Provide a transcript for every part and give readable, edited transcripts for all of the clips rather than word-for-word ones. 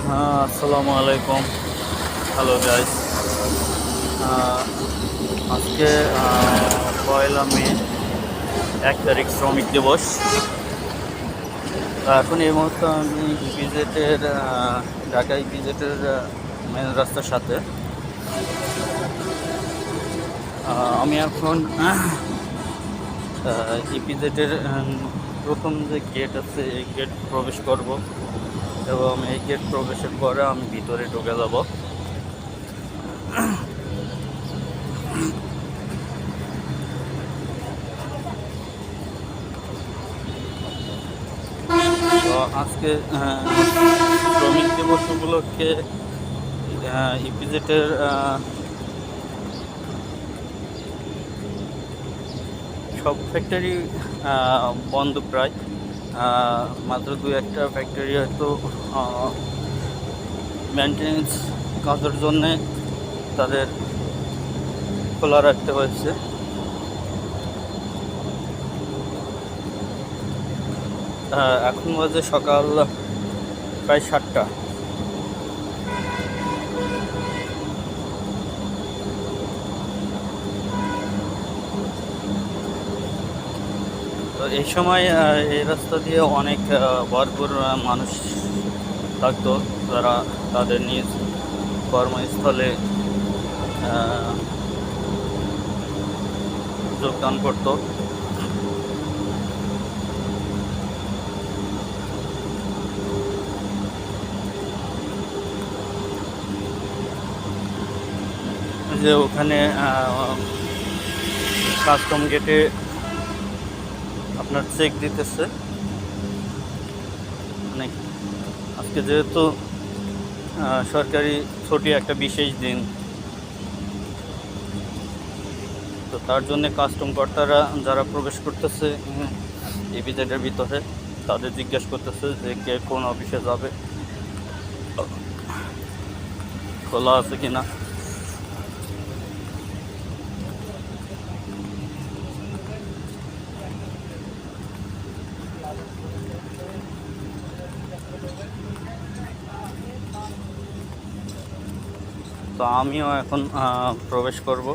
আসসালামু আলাইকুম। Hello guys. আজকে পয়লা মে, 1 তারিখ, শ্রমিক দিবস। এখন এই মুহূর্তে আমি ইপিজেটের ঢাকা ইপিজেটের মেন রাস্তার সাথে। আমি এখন ইপিজেটের প্রথম যে গেট আছে এই গেট প্রবেশ করব, এবং এই গেট প্রবেশের পরে আমি ভিতরে ঢুকে যাব। তো আজকে শ্রমিক দিবস উপলক্ষে ইপিজেটের সব ফ্যাক্টরি বন্ধ প্রায়। মাত্র 2-1টা ফ্যাক্টরি হয়তো মেনটেন্যান্স কাজের জন্যে তাদের খোলা রাখতে হয়েছে। এখন বাজে সকাল প্রায় 7টা। তো এই সময় এই রাস্তা দিয়ে অনেক ভরপুর মানুষ থাকতো, তারা তাদের নিজ কর্মস্থলে যোগদান করতো। যে ওখানে কাস্টম গেটে আপনার চেক দিতেছে। মানে আজকে যেহেতু সরকারি ছুটি, একটা বিশেষ দিন, তো তার জন্য কাস্টম কর্তারা যারা প্রবেশ করতেছে ইপিজেডের ভিতরে, তাদের জিজ্ঞেস করতেছে যে কে কোন অফিসে যাবে, খোলা আছে কিনা। তো আমিও এখন প্রবেশ করব।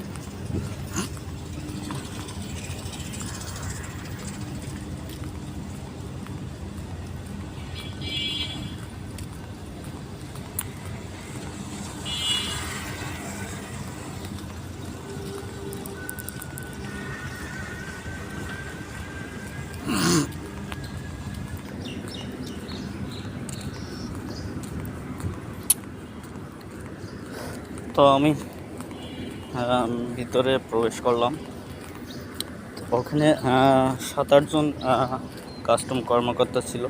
তো আমি ভিতরে প্রবেশ করলাম। ওখানে 7-8 জন কাস্টম কর্মকর্তা ছিল।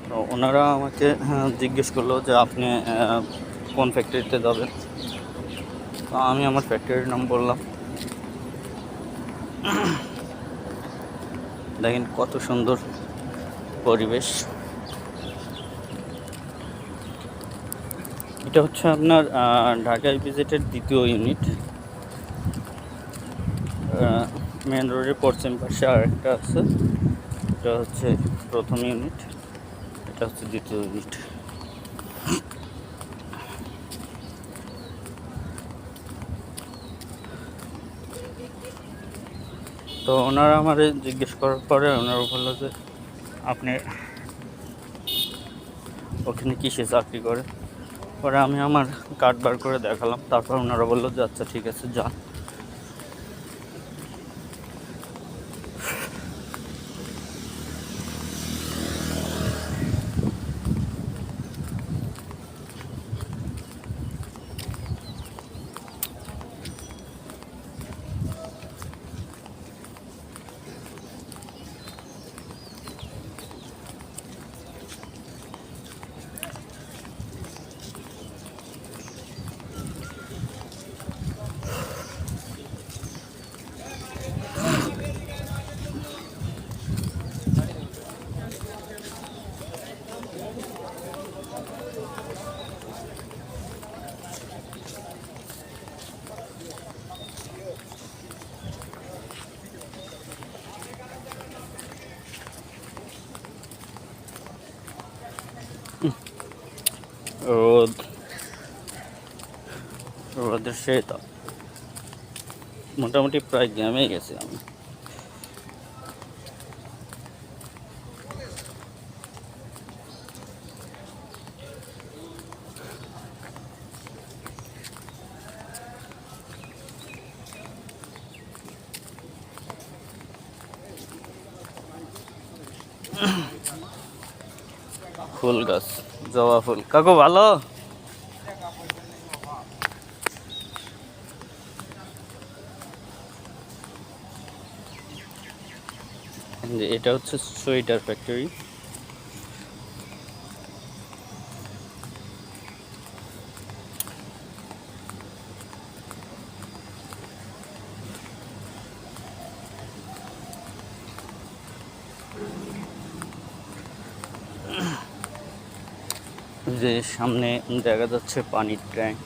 তো ওনারা আমাকে জিজ্ঞেস করলো যে আপনি কোন ফ্যাক্টরিতে যাবেন। তো আমি আমার ফ্যাক্টরির নাম বললাম। দেখেন কত সুন্দর পরিবেশ। এটা হচ্ছে আপনার ঢাকা ইপিজেটের 2য় ইউনিট। মেন রোডের পশ্চিম পাশে আর একটা আছে, এটা হচ্ছে প্রথম ইউনিট, এটা হচ্ছে 2য় ইউনিট। তো ওনারা আমার জিজ্ঞেস করার পরে ওনারা বললো যে আপনি ওখানে কিসে চাকরি করে। পরে আমি আমার কার্ড বার করে দেখালাম, তারপর ওনারা বললো যে আচ্ছা ঠিক আছে যান। রোদ, রোদের সেই তাপ, মোটামুটি প্রায় ঘেমে গেছি আমি। ফুল গাছ, জবা ফুল। কাকু ভালো? এটা হচ্ছে সোয়েটার ফ্যাক্টরি। যে সামনে দেখা যাচ্ছে পানির ট্যাঙ্ক,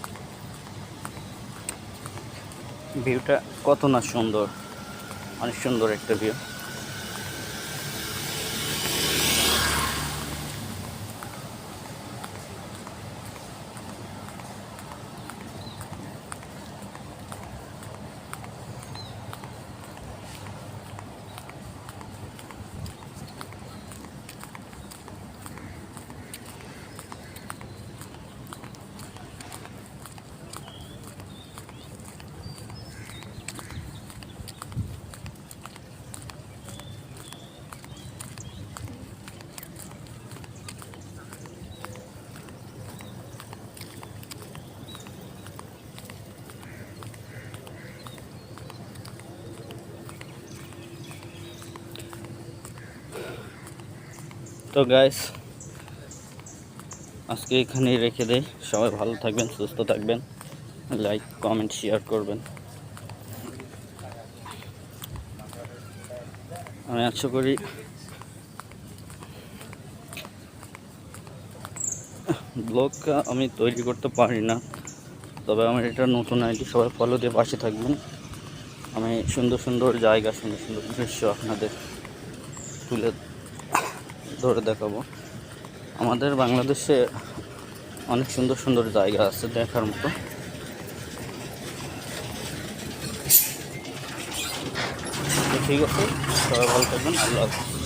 ভিউটা কত না সুন্দর, অনেক সুন্দর একটা ভিউ। তো গাইস, আজকে এখানেই রেখে দেই। সবাই ভালো থাকবেন, সুস্থ থাকবেন, লাইক কমেন্ট শেয়ার করবেন। আমি আশা করি ব্লগ আমি তৈরি করতে পারি না, তবে আমার এটা নতুন আইডি, সবাই ফলো দিয়ে পাশে থাকবেন। আমি সুন্দর সুন্দর জায়গা, সুন্দর সুন্দর দৃশ্য আপনাদের তুলে ধরে দেখাবো। আমাদের বাংলাদেশে অনেক সুন্দর সুন্দর জায়গা আছে দেখার মতো। ঠিক আছে, সবাই ভালো থাকবেন। আল্লাহ হাফেজ।